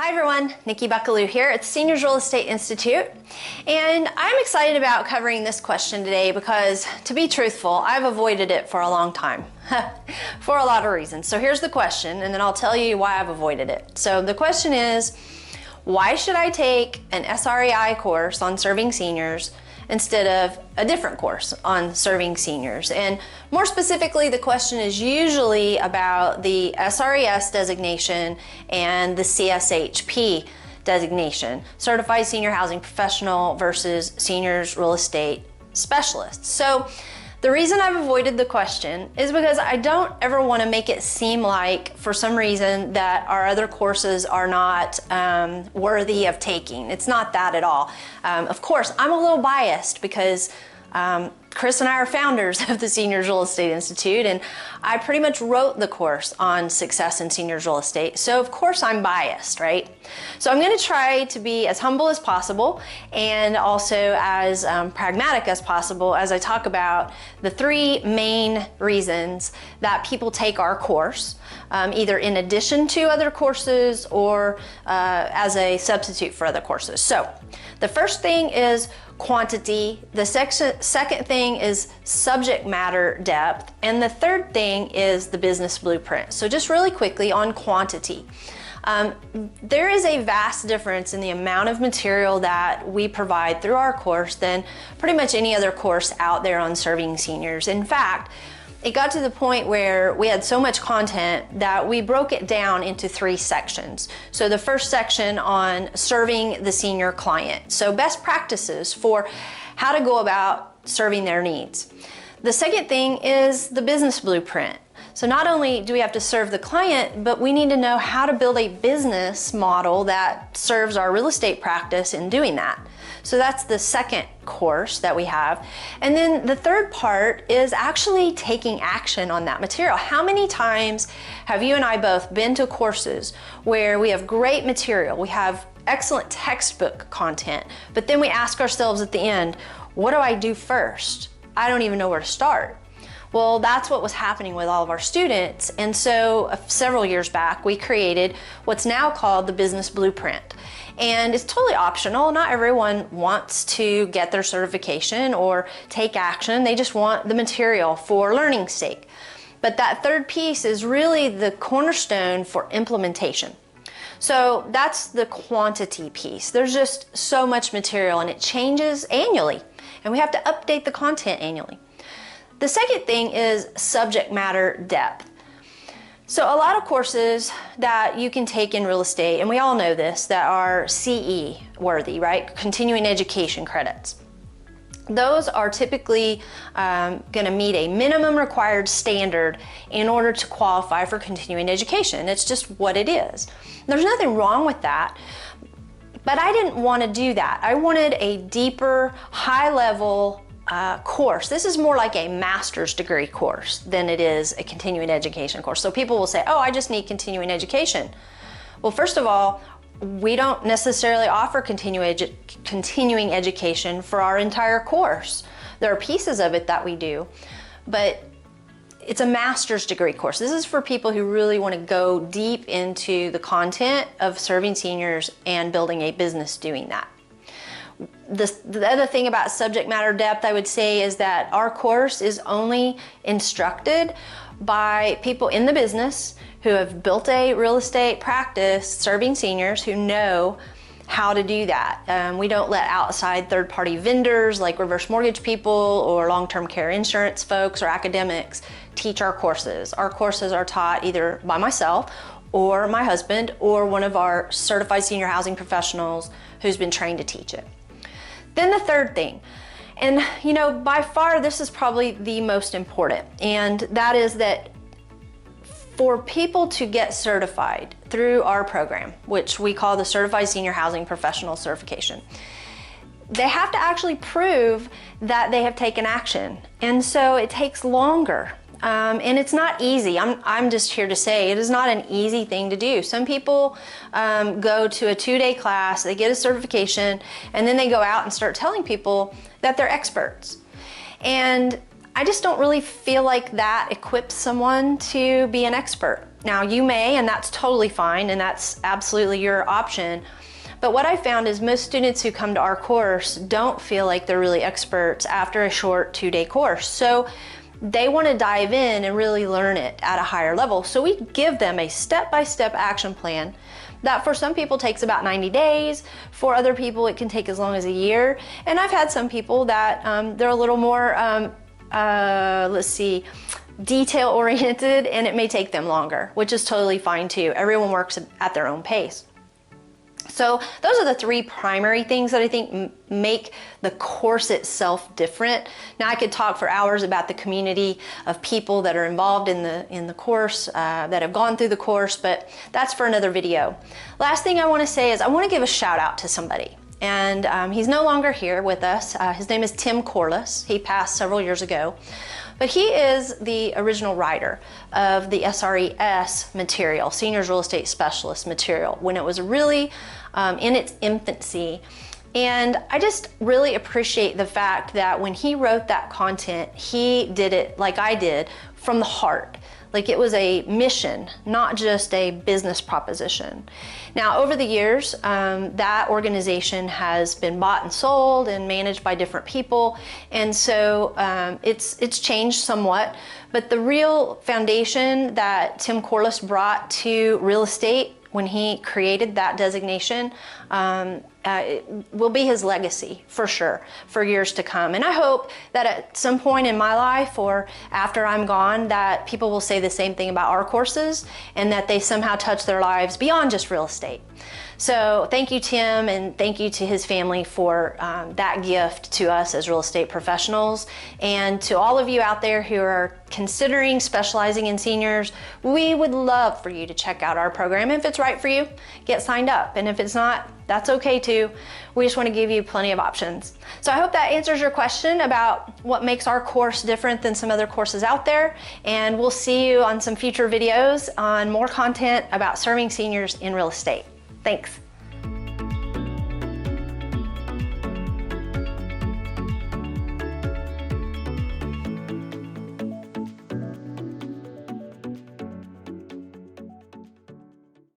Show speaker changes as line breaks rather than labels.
Hi everyone, Nikki Buckaloo here at the Seniors Real Estate Institute, and I'm excited about covering this question today because, to be truthful, I've avoided it for a long time for a lot of reasons. So here's the question, and then I'll tell you why I've avoided it. So the question is, why should I take an SREI course on serving seniors instead of a different course on serving seniors? And more specifically, the question is usually about the SRES designation and the CSHP designation, Certified Senior Housing Professional versus Seniors Real Estate Specialist. So the reason I've avoided the question is because I don't ever want to make it seem like, for some reason, that our other courses are not worthy of taking. It's not that at all. Of course, I'm a little biased because Chris and I are founders of the Seniors Real Estate Institute, and I pretty much wrote the course on success in seniors real estate. So of course I'm biased, right? So I'm going to try to be as humble as possible and also as pragmatic as possible as I talk about the three main reasons that people take our course, either in addition to other courses or as a substitute for other courses. So the first thing is quantity, the second thing is subject matter depth, and the third thing is the business blueprint. So just really quickly on quantity. There is a vast difference in the amount of material that we provide through our course than pretty much any other course out there on serving seniors. In fact, it got to the point where we had so much content that we broke it down into 3 sections. So the first section on serving the senior client. So best practices for how to go about serving their needs. The second thing is the business blueprint. So not only do we have to serve the client, but we need to know how to build a business model that serves our real estate practice in doing that. So that's the second course that we have. And then the third part is actually taking action on that material. How many times have you and I both been to courses where we have great material, we have excellent textbook content, but then we ask ourselves at the end, what do I do first? I don't even know where to start. Well, that's what was happening with all of our students. And so several years back, we created what's now called the Business Blueprint. And it's totally optional. Not everyone wants to get their certification or take action. They just want the material for learning's sake. But that third piece is really the cornerstone for implementation. So that's the quantity piece. There's just so much material and it changes annually. And we have to update the content annually. The second thing is subject matter depth. So a lot of courses that you can take in real estate, and we all know this, that are CE worthy, right? Continuing education credits. Those are typically going to meet a minimum required standard in order to qualify for continuing education. It's just what it is. There's nothing wrong with that, but I didn't want to do that. I wanted a deeper, high-level course. This is more like a master's degree course than it is a continuing education course. So people will say, oh, I just need continuing education. Well, first of all, we don't necessarily offer continuing education for our entire course. There are pieces of it that we do, but it's a master's degree course. This is for people who really want to go deep into the content of serving seniors and building a business doing that. The other thing about subject matter depth, I would say, is that our course is only instructed by people in the business who have built a real estate practice serving seniors who know how to do that. We don't let outside third-party vendors like reverse mortgage people or long-term care insurance folks or academics teach our courses. Our courses are taught either by myself or my husband or one of our certified senior housing professionals who's been trained to teach it. Then the third thing, and you know, by far this is probably the most important, and that is that for people to get certified through our program, which we call the Certified Senior Housing Professional Certification, they have to actually prove that they have taken action. And so it takes longer. And it's not easy. I'm just here to say it is not an easy thing to do. Some people go to a 2-day class, they get a certification, and then they go out and start telling people that they're experts. And I just don't really feel like that equips someone to be an expert. Now you may, and that's totally fine, and that's absolutely your option. But what I found is most students who come to our course don't feel like they're really experts after a short 2-day course. So they want to dive in and really learn it at a higher level. So we give them a step-by-step action plan that for some people takes about 90 days. For other people, it can take as long as a year. And I've had some people that they're a little more, detail oriented, and it may take them longer, which is totally fine too. Everyone works at their own pace. So those are the 3 primary things that I think make the course itself different. Now I could talk for hours about the community of people that are involved in the course, that have gone through the course, but that's for another video. Last thing I want to say is I want to give a shout out to somebody. And he's no longer here with us. His name is Tim Corliss. He passed several years ago. But he is the original writer of the SRES material, Seniors Real Estate Specialist material, when it was really in its infancy. And I just really appreciate the fact that when he wrote that content, he did it like I did, from the heart. Like it was a mission, not just a business proposition. Now, over the years, that organization has been bought and sold and managed by different people. And so it's changed somewhat, but the real foundation that Tim Corliss brought to real estate when he created that designation it will be his legacy for sure for years to come. And I hope that at some point in my life or after I'm gone that people will say the same thing about our courses and that they somehow touch their lives beyond just real estate. So thank you, Tim, and thank you to his family for that gift to us as real estate professionals. And to all of you out there who are considering specializing in seniors, we would love for you to check out our program. If it's right for you, get signed up. And if it's not, that's okay too. We just want to give you plenty of options. So I hope that answers your question about what makes our course different than some other courses out there. And we'll see you on some future videos on more content about serving seniors in real estate. Thanks.